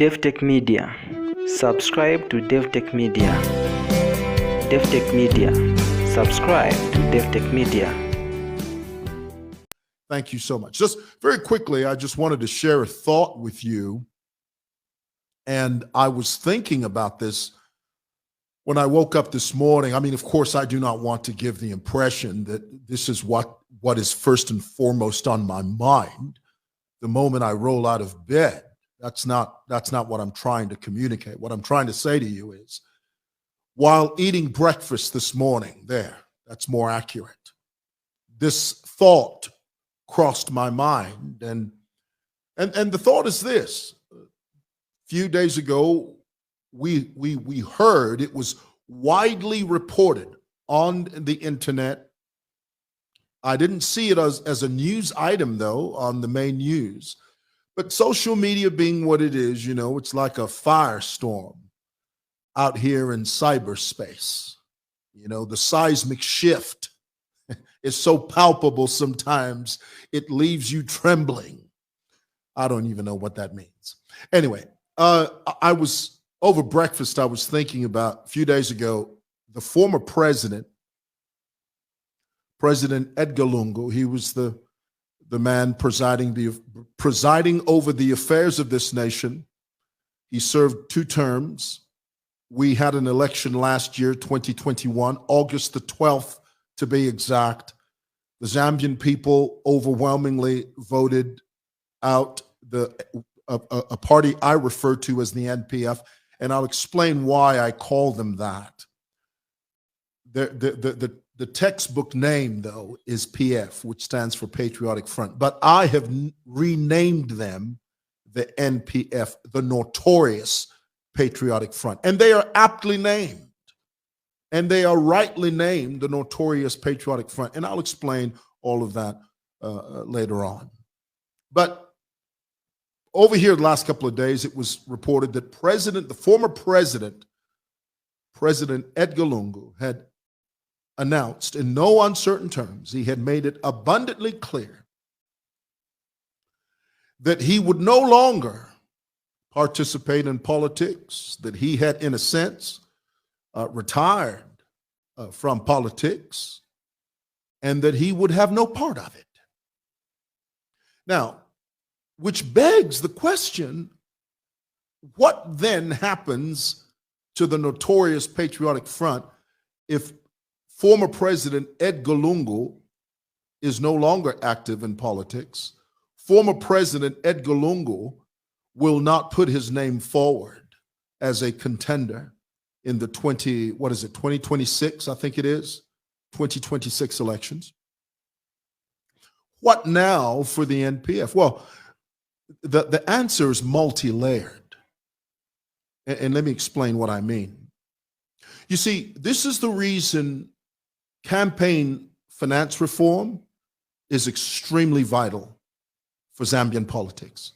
Davi-tech-media. Subscribe to Davi-tech-media. Davi-tech-media. Subscribe to Davi-tech-media. Thank you so much. Just very quickly, I just wanted to share a thought with you. And I was thinking about this when I woke up this morning. I mean, of course, I do not want to give the impression that this is what is first and foremost on my mind the moment I roll out of bed. That's not what I'm trying to communicate. What I'm trying to say to you is, while eating breakfast this morning, that's more accurate, this thought crossed my mind, and the thought is this: a few days ago, we heard, it was widely reported on the internet. I didn't see it as a news item, though, on the main news. But social media being what it is, it's like a firestorm out here in cyberspace. The seismic shift is so palpable sometimes it leaves you trembling. I don't even know what that means. Anyway, I was over breakfast, I was thinking about a few days ago, the former President Edgar Lungu. He was the man presiding over the affairs of this nation. He served 2 terms. We had an election last year, 2021, August the 12th to be exact. The Zambian people overwhelmingly voted out a party I refer to as the N.P.F, and I'll explain why I call them that. The textbook name, though, is PF, which stands for Patriotic Front. But I have renamed them the N.P.F, the Notorious Patriotic Front. And they are aptly named. And they are rightly named the Notorious Patriotic Front. And I'll explain all of that later on. But over here the last couple of days, it was reported that the former President Edgar Lungu, had announced in no uncertain terms, he had made it abundantly clear that he would no longer participate in politics, that he had, in a sense, retired from politics, and that he would have no part of it. Now, which begs the question, what then happens to the Notorious Patriotic Front if former President Edgar Lungu is no longer active in politics? Former President Edgar Lungu will not put his name forward as a contender in the 2026, I think it is, 2026 elections. What now for the N.P.F? Well, the answer is multi-layered. And let me explain what I mean. You see, this is the reason campaign finance reform is extremely vital for Zambian politics.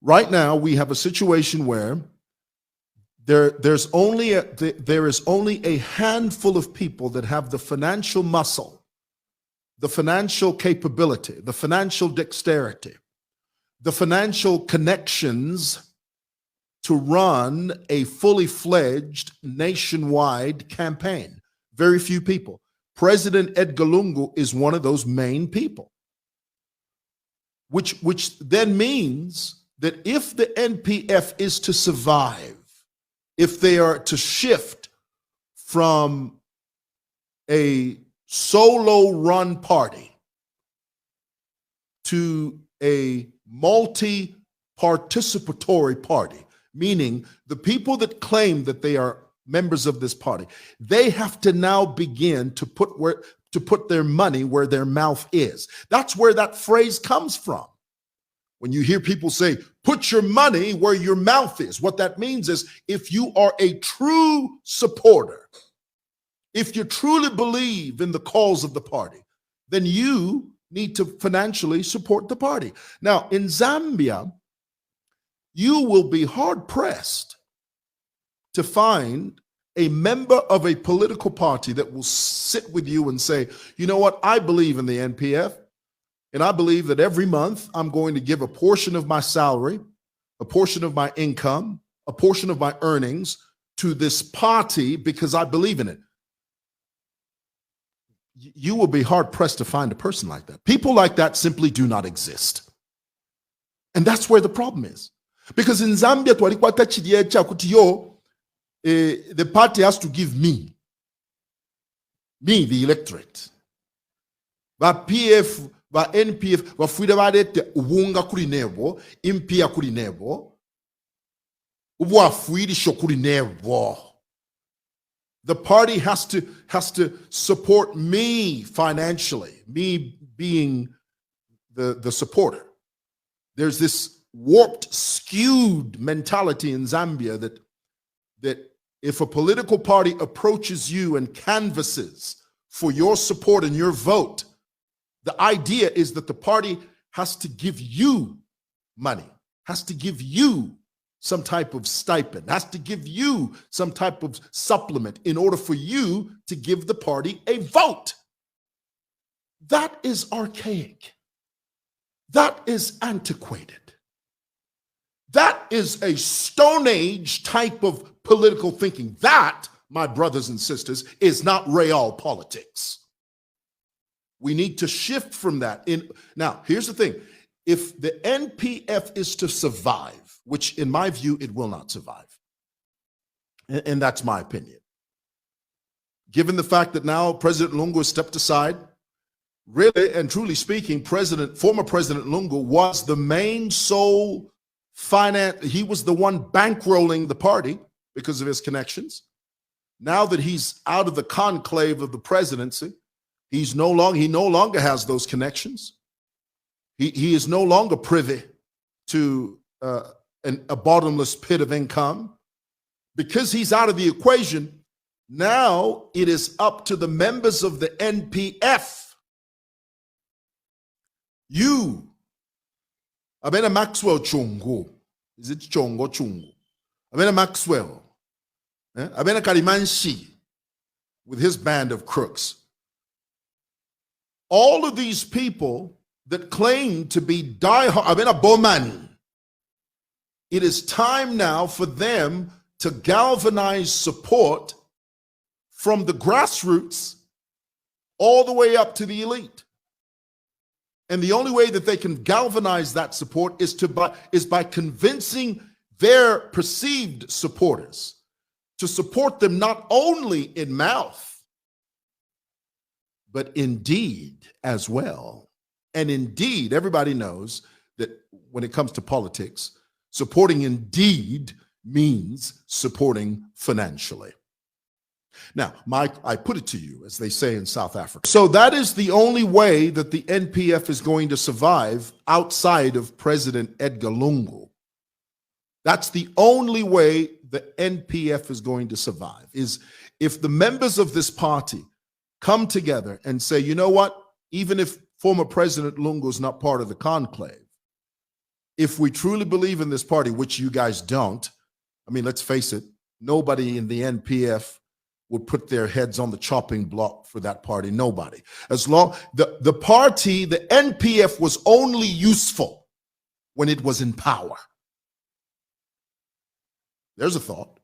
Right now, we have a situation where there is only a handful of people that have the financial muscle, the financial capability, the financial dexterity, the financial connections to run a fully fledged nationwide campaign. Very few people. President Edgar Lungu is one of those main people, which then means that if the N.P.F is to survive, if they are to shift from a solo-run party to a multi-participatory party, meaning the people that claim that they are members of this party, they have to now begin to put their money where their mouth is. That's where that phrase comes from. When you hear people say, put your money where your mouth is, what that means is, if you are a true supporter, if you truly believe in the cause of the party, then you need to financially support the party. Now, in Zambia, you will be hard-pressed to find a member of a political party that will sit with you and say, you know what, I believe in the N.P.F, and I believe that every month I'm going to give a portion of my salary a portion of my income, a portion of my earnings to this party because I believe in it. You will be hard pressed to find a person like that. People like that simply do not exist. And that's where the problem is. Because in Zambia, the party has to give me, the electorate. N.P.F, ubunga kuri nebo, impia kuri nebo, kuri nebo. The party has to support me financially, me being the supporter. There's this warped, skewed mentality in Zambia that if a political party approaches you and canvasses for your support and your vote, the idea is that the party has to give you money, has to give you some type of stipend, has to give you some type of supplement in order for you to give the party a vote. That is archaic. That is antiquated. That is a Stone Age type of political thinking. That, my brothers and sisters, is not real politics. We need to shift from that. Now, here's the thing. If the N.P.F is to survive, which in my view, it will not survive, and that's my opinion, given the fact that now President Lungu has stepped aside, really and truly speaking, former President Lungu was the main sole he was the one bankrolling the party because of his connections. Now that he's out of the conclave of the presidency, he no longer has those connections. He is no longer privy to a bottomless pit of income. Because he's out of the equation, now it is up to the members of the N.P.F. You, Abena Maxwell Chungu, is it Chongo Chungu? Abena Maxwell, Abena Kalimanshi, with his band of crooks. All of these people that claim to be diehard, Abena Boman, it is time now for them to galvanize support from the grassroots all the way up to the elite. And the only way that they can galvanize that support is by convincing their perceived supporters to support them not only in mouth, but in deed as well. And indeed, everybody knows that when it comes to politics, supporting in deed means supporting financially. Now, Mike, I put it to you, as they say in South Africa. So that is the only way that the N.P.F is going to survive outside of President Edgar Lungu. That's the only way the N.P.F is going to survive, is if the members of this party come together and say, you know what, even if former President Lungu is not part of the conclave, if we truly believe in this party, which you guys don't, I mean, let's face it, nobody in the N.P.F would put their heads on the chopping block for that party. Nobody. As long the party, the N.P.F was only useful when it was in power. There's a thought.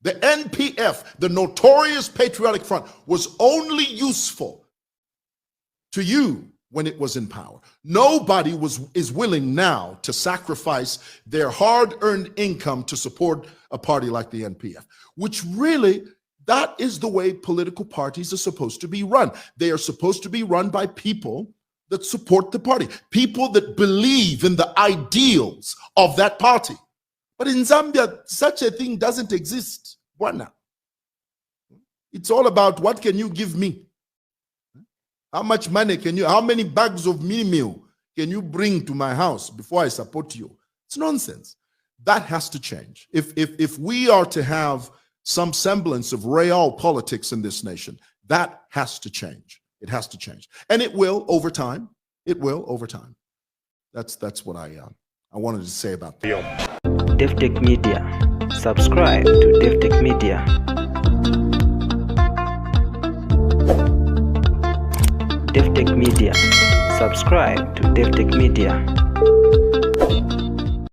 The N.P.F, the notorious Patriotic Front, was only useful to you when it was in power. Nobody is willing now to sacrifice their hard-earned income to support a party like the N.P.F, which really, that is the way political parties are supposed to be run. They are supposed to be run by people that support the party, people that believe in the ideals of that party. But in Zambia, such a thing doesn't exist. Bwana. It's all about what can you give me? How much money how many bags of mini meal can you bring to my house before I support you? It's nonsense. That has to change. If we are to have some semblance of real politics in this nation, that has to change. It has to change. And it will over time. It will over time. That's what I wanted to say about that. Davi-tech-media. Subscribe to Davi-tech-media. Davi-tech-media. Subscribe to Davi-tech-media.